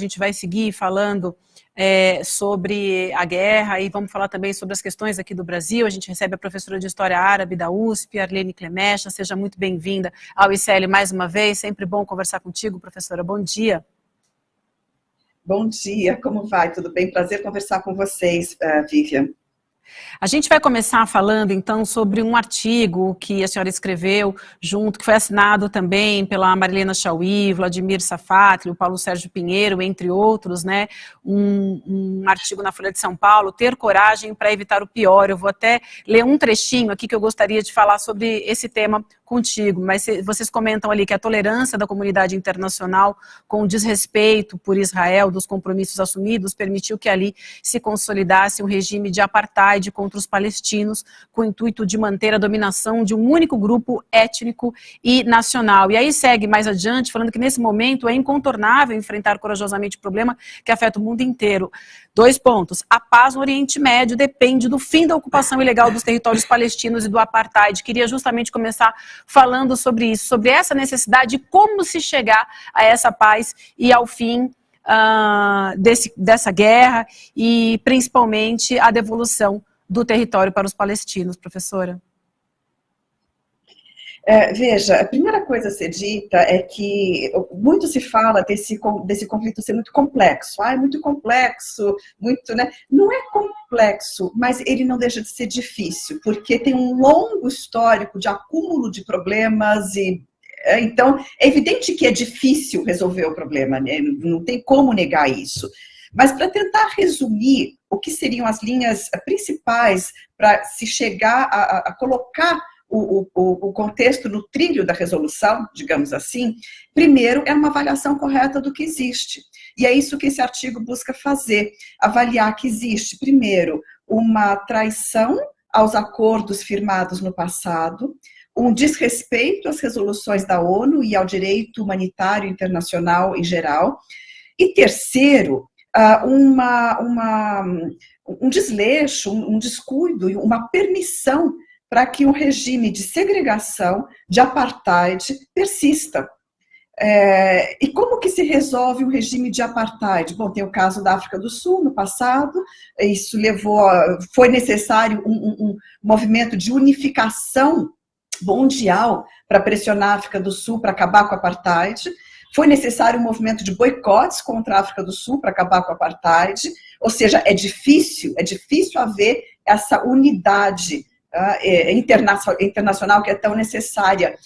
A gente vai seguir falando sobre a guerra e vamos falar também sobre as questões aqui do Brasil. A gente recebe a professora de História Árabe da USP, Arlene Clemecha. Seja muito bem-vinda ao ICL mais uma vez. Sempre bom conversar contigo, professora. Bom dia. Bom dia, como vai? Tudo bem? Prazer conversar com vocês, Vivian. A gente vai começar falando, então, sobre um artigo que a senhora escreveu junto, que foi assinado também pela Marilena Chauí, Vladimir Safatli, o Paulo Sérgio Pinheiro, entre outros, né? Um artigo na Folha de São Paulo, Ter Coragem para Evitar o Pior. Eu vou até ler um trechinho aqui que eu gostaria de falar sobre esse tema contigo, mas vocês comentam ali que a tolerância da comunidade internacional com o desrespeito por Israel, dos compromissos assumidos, permitiu que ali se consolidasse um regime de apartheid contra os palestinos, com o intuito de manter a dominação de um único grupo étnico e nacional. E aí segue mais adiante, falando que nesse momento é incontornável enfrentar corajosamente o problema que afeta o mundo inteiro. 2 pontos. A paz no Oriente Médio depende do fim da ocupação ilegal dos territórios palestinos e do apartheid. Queria justamente começar falando sobre isso, sobre essa necessidade de como se chegar a essa paz e ao fim dessa guerra e principalmente a devolução do território para os palestinos, professora. Veja, a primeira coisa a ser dita é que muito se fala desse conflito ser muito complexo. É muito complexo, muito, né? Não é complexo, mas ele não deixa de ser difícil, porque tem um longo histórico de acúmulo de problemas e então é evidente que é difícil resolver o problema, né? Não tem como negar isso. Mas para tentar resumir o que seriam as linhas principais para se chegar a colocar o contexto no trilho da resolução, digamos assim, primeiro é uma avaliação correta do que existe. E é isso que esse artigo busca fazer, avaliar que existe, primeiro, uma traição aos acordos firmados no passado, um desrespeito às resoluções da ONU e ao direito humanitário internacional em geral, e terceiro, um desleixo, um descuido, uma permissão para que um regime de segregação, de apartheid, persista. E como que se resolve um regime de apartheid? Bom, tem o caso da África do Sul no passado, isso foi necessário um movimento de unificação mundial para pressionar a África do Sul para acabar com o apartheid. Foi necessário um movimento de boicotes contra a África do Sul para acabar com o apartheid. Ou seja, é difícil haver essa unidade internacional que é tão necessária,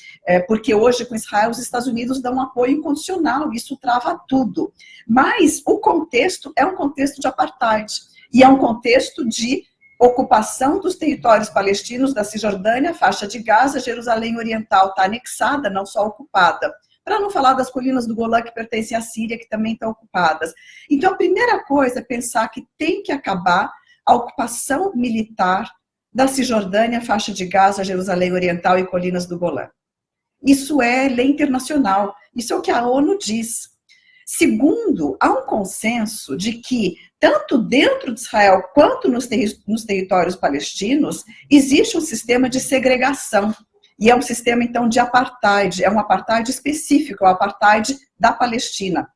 porque hoje com Israel os Estados Unidos dão um apoio incondicional, isso trava tudo. Mas o contexto é um contexto de apartheid, e é um contexto de ocupação dos territórios palestinos da Cisjordânia, faixa de Gaza, Jerusalém Oriental está anexada, não só ocupada. Para não falar das colinas do Golã que pertencem à Síria, que também estão ocupadas. Então a primeira coisa é pensar que tem que acabar a ocupação militar da Cisjordânia, faixa de Gaza, Jerusalém Oriental e colinas do Golã. Isso é lei internacional, isso é o que a ONU diz. Segundo, há um consenso de que, tanto dentro de Israel quanto nos territórios palestinos, existe um sistema de segregação. E é um sistema, então, de apartheid, é um apartheid específico, é o apartheid da Palestina.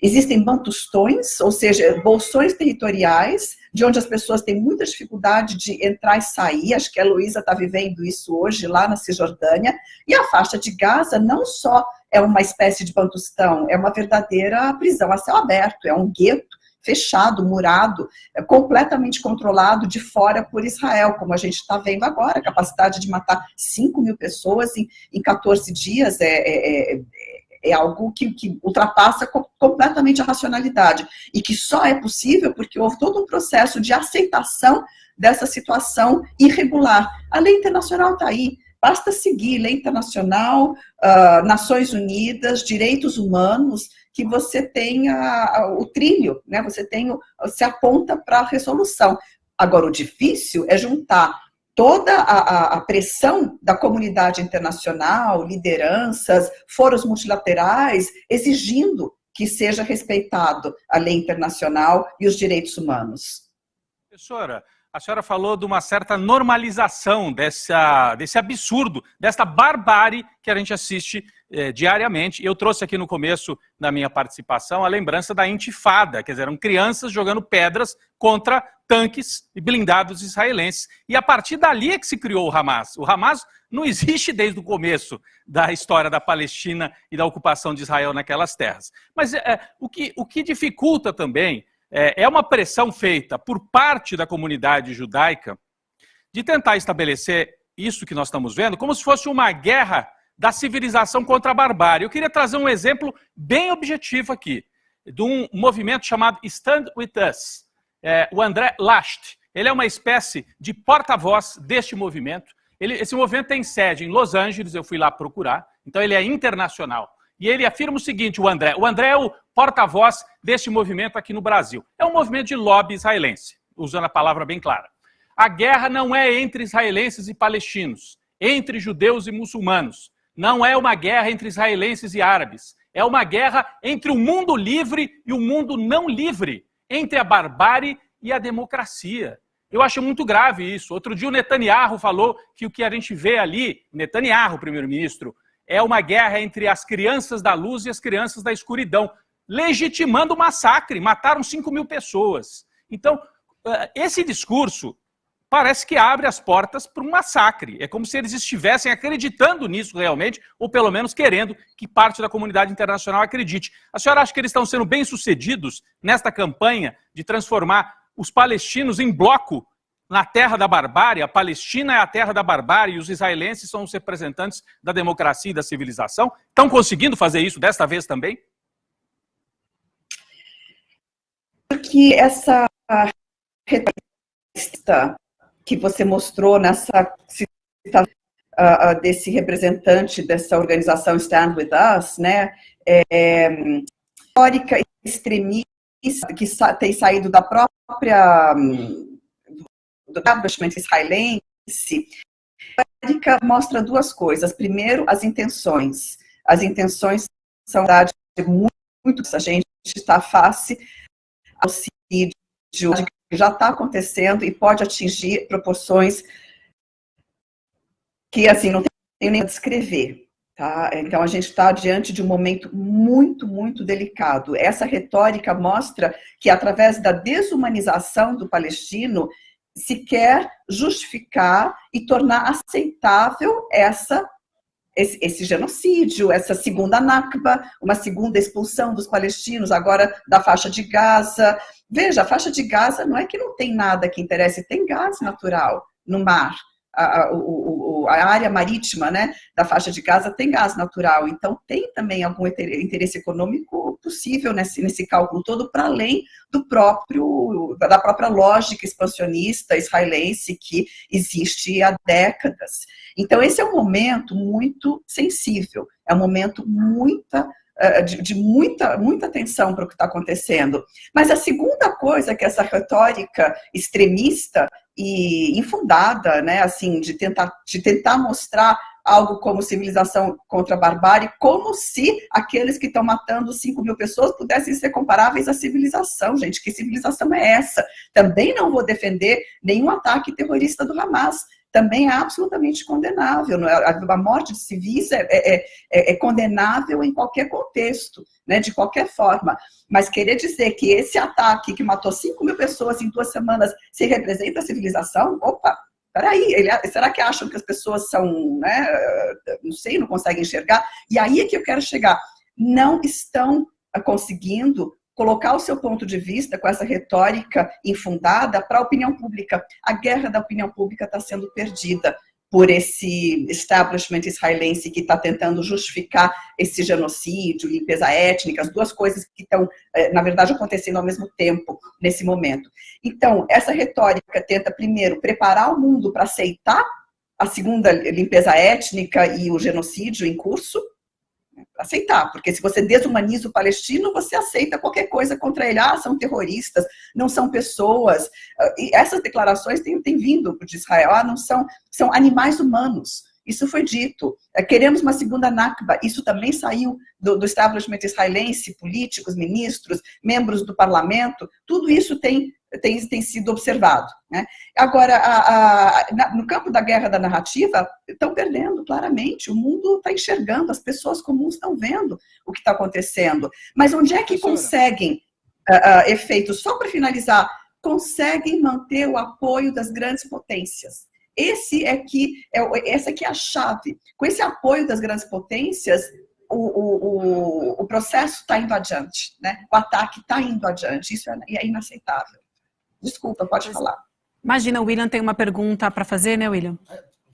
Existem bantustões, ou seja, bolsões territoriais, de onde as pessoas têm muita dificuldade de entrar e sair. Acho que a Heloísa está vivendo isso hoje lá na Cisjordânia. E a faixa de Gaza não só é uma espécie de bantustão, é uma verdadeira prisão a céu aberto, é um gueto fechado, murado, completamente controlado de fora por Israel, como a gente está vendo agora, a capacidade de matar 5.000 pessoas em 14 dias é algo que ultrapassa completamente a racionalidade, e que só é possível porque houve todo um processo de aceitação dessa situação irregular. A lei internacional está aí, basta seguir lei internacional, Nações Unidas, direitos humanos, que você tenha o trilho, né? Se aponta para a resolução. Agora, o difícil é juntar toda a pressão da comunidade internacional, lideranças, foros multilaterais, exigindo que seja respeitado a lei internacional e os direitos humanos. Professora, A senhora falou de uma certa normalização desse absurdo, dessa barbárie que a gente assiste diariamente. Eu trouxe aqui no começo da minha participação a lembrança da intifada, quer dizer, eram crianças jogando pedras contra tanques e blindados israelenses. E a partir dali é que se criou o Hamas. O Hamas não existe desde o começo da história da Palestina e da ocupação de Israel naquelas terras. Mas o que dificulta também é uma pressão feita por parte da comunidade judaica de tentar estabelecer isso que nós estamos vendo como se fosse uma guerra da civilização contra a barbárie. Eu queria trazer um exemplo bem objetivo aqui, de um movimento chamado Stand With Us. O André Last, ele é uma espécie de porta-voz deste movimento. Esse movimento tem sede em Los Angeles, eu fui lá procurar, então ele é internacional. E ele afirma o seguinte, o André é o porta-voz deste movimento aqui no Brasil. É um movimento de lobby israelense, usando a palavra bem clara. A guerra não é entre israelenses e palestinos, entre judeus e muçulmanos. Não é uma guerra entre israelenses e árabes. É uma guerra entre o mundo livre e o mundo não livre, entre a barbárie e a democracia. Eu acho muito grave isso. Outro dia o Netanyahu falou que o que a gente vê ali, Netanyahu, primeiro-ministro, é uma guerra entre as crianças da luz e as crianças da escuridão, legitimando o massacre, mataram 5.000 pessoas. Então, esse discurso parece que abre as portas para um massacre. É como se eles estivessem acreditando nisso realmente, ou pelo menos querendo que parte da comunidade internacional acredite. A senhora acha que eles estão sendo bem-sucedidos nesta campanha de transformar os palestinos em bloco na terra da barbárie? A Palestina é a terra da barbárie e os israelenses são os representantes da democracia e da civilização? Estão conseguindo fazer isso desta vez também? Porque essa retórica que você mostrou nessa desse representante dessa organização Stand With Us, né, retórica extremista que tem saído da própria do establishment israelense, mostra duas coisas. Primeiro, as intenções. As intenções são, na verdade, muito. A gente está face ao suicídio que já está acontecendo e pode atingir proporções que, assim, não tem nem a descrever. Tá? Então, a gente está diante de um momento muito, muito delicado. Essa retórica mostra que, através da desumanização do palestino, se quer justificar e tornar aceitável esse genocídio, essa segunda Nakba, uma segunda expulsão dos palestinos, agora da faixa de Gaza. Veja, a faixa de Gaza não é que não tem nada que interesse, tem gás natural no mar. A área marítima, né, da faixa de Gaza tem gás natural, então tem também algum interesse econômico possível nesse cálculo todo, para além da própria lógica expansionista israelense que existe há décadas. Então esse é um momento muito sensível, é um momento de muita atenção para o que está acontecendo. Mas a segunda coisa que essa retórica extremista e infundada, né, assim, de tentar mostrar algo como civilização contra a barbárie, como se aqueles que estão matando 5.000 pessoas pudessem ser comparáveis à civilização. Gente, que civilização é essa? Também não vou defender nenhum ataque terrorista do Hamas. Também é absolutamente condenável. A morte de civis é condenável em qualquer contexto, né, de qualquer forma. Mas querer dizer que esse ataque que matou 5.000 pessoas em 2 semanas se representa a civilização? Opa, peraí, será que acham que as pessoas são, né, não sei, não conseguem enxergar? E aí é que eu quero chegar. Não estão conseguindo colocar o seu ponto de vista com essa retórica infundada para a opinião pública. A guerra da opinião pública está sendo perdida por esse establishment israelense que está tentando justificar esse genocídio, limpeza étnica, as duas coisas que estão, na verdade, acontecendo ao mesmo tempo, nesse momento. Então, essa retórica tenta, primeiro, preparar o mundo para aceitar a segunda limpeza étnica e o genocídio em curso, aceitar, porque se você desumaniza o palestino, você aceita qualquer coisa contra ele. Ah, são terroristas, não são pessoas. E essas declarações têm vindo de Israel, são animais humanos. Isso foi dito. Queremos uma segunda Nakba. Isso também saiu do establishment israelense, políticos, ministros, membros do parlamento. Tudo isso tem tem sido observado, né? Agora, no campo da guerra da narrativa, estão perdendo claramente, o mundo está enxergando, as pessoas comuns estão vendo o que está acontecendo. Mas onde é que conseguem efeitos? Só para finalizar, conseguem manter o apoio das grandes potências. Essa aqui é a chave. Com esse apoio das grandes potências, o processo está indo adiante, né? O ataque está indo adiante, isso é inaceitável. Desculpa, pode falar. Imagina, o William tem uma pergunta para fazer, né, William?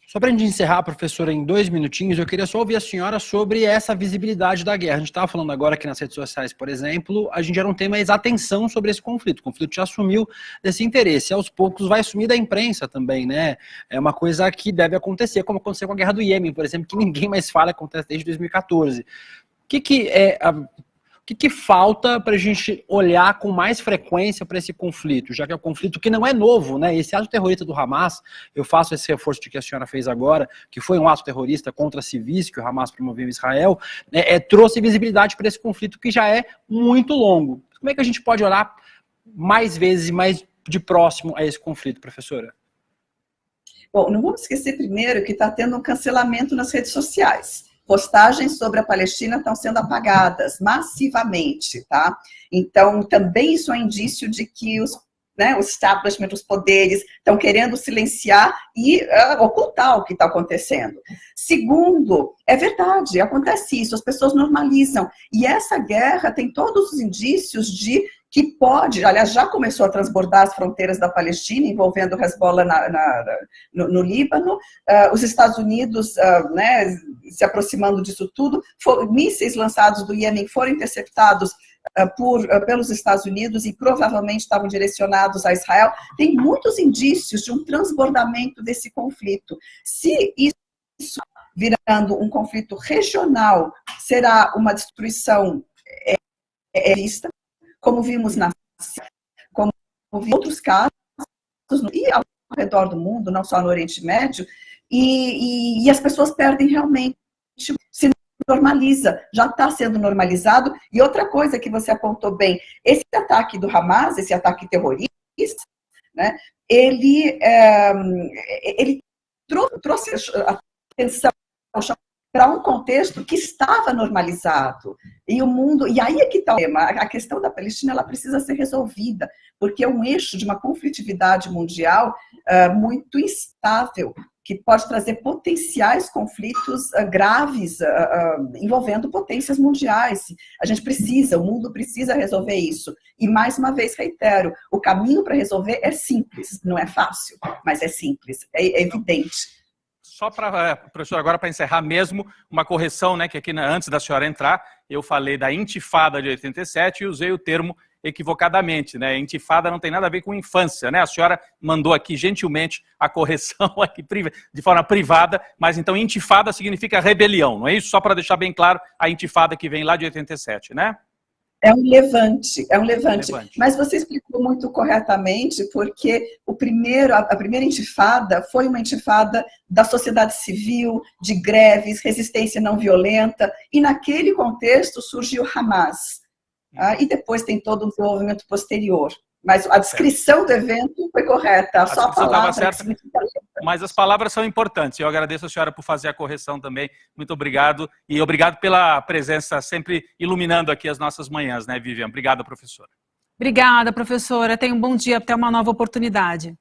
Só para a gente encerrar, professora, em 2 minutinhos, eu queria só ouvir a senhora sobre essa visibilidade da guerra. A gente estava falando agora que nas redes sociais, por exemplo, a gente já não tem mais atenção sobre esse conflito. O conflito já assumiu desse interesse. Aos poucos vai sumir da imprensa também, né? É uma coisa que deve acontecer, como aconteceu com a guerra do Iêmen, por exemplo, que ninguém mais fala, acontece desde 2014. O que falta para a gente olhar com mais frequência para esse conflito, já que é um conflito que não é novo, né? Esse ato terrorista do Hamas, eu faço esse reforço de que a senhora fez agora, que foi um ato terrorista contra civis que o Hamas promoveu em Israel, trouxe visibilidade para esse conflito que já é muito longo. Como é que a gente pode olhar mais vezes e mais de próximo a esse conflito, professora? Bom, não vamos esquecer primeiro que está tendo um cancelamento nas redes sociais. Postagens sobre a Palestina estão sendo apagadas massivamente, tá? Então, também isso é um indício de que o establishment, os poderes, estão querendo silenciar e ocultar o que está acontecendo. Segundo, é verdade, acontece isso, as pessoas normalizam. E essa guerra tem todos os indícios de que pode, aliás, já começou a transbordar as fronteiras da Palestina, envolvendo o Hezbollah no Líbano, os Estados Unidos se aproximando disso tudo, mísseis lançados do Iêmen foram interceptados pelos Estados Unidos e provavelmente estavam direcionados a Israel. Tem muitos indícios de um transbordamento desse conflito. Se isso virando um conflito regional, será uma destruição vista, como vimos na Síria, como vimos em outros casos, e ao redor do mundo, não só no Oriente Médio, e as pessoas perdem realmente, se normaliza, já está sendo normalizado. E outra coisa que você apontou bem, esse ataque do Hamas, esse ataque terrorista, né, ele trouxe atenção para um contexto que estava normalizado. E o mundo, e aí é que está o tema. A questão da Palestina, ela precisa ser resolvida, porque é um eixo de uma conflitividade mundial muito instável, que pode trazer potenciais conflitos graves envolvendo potências mundiais. O mundo precisa resolver isso. E, mais uma vez, reitero, o caminho para resolver é simples, não é fácil, mas é simples, é evidente. Só para, professor, agora para encerrar mesmo, uma correção, né, que aqui antes da senhora entrar, eu falei da intifada de 87 e usei o termo equivocadamente, né? Intifada não tem nada a ver com infância, né? A senhora mandou aqui gentilmente a correção aqui de forma privada, mas então intifada significa rebelião, não é isso? Só para deixar bem claro, a intifada que vem lá de 87, né? É um levante. Mas você explicou muito corretamente, porque a primeira intifada foi uma intifada da sociedade civil, de greves, resistência não violenta, e naquele contexto surgiu Hamas. E depois tem todo o desenvolvimento posterior. Mas a descrição do evento foi correta, só a palavra. Mas as palavras são importantes. Eu agradeço a senhora por fazer a correção também. Muito obrigado. E obrigado pela presença sempre iluminando aqui as nossas manhãs, né, Vivian? Obrigado, professora. Obrigada, professora. Tenha um bom dia. Até uma nova oportunidade.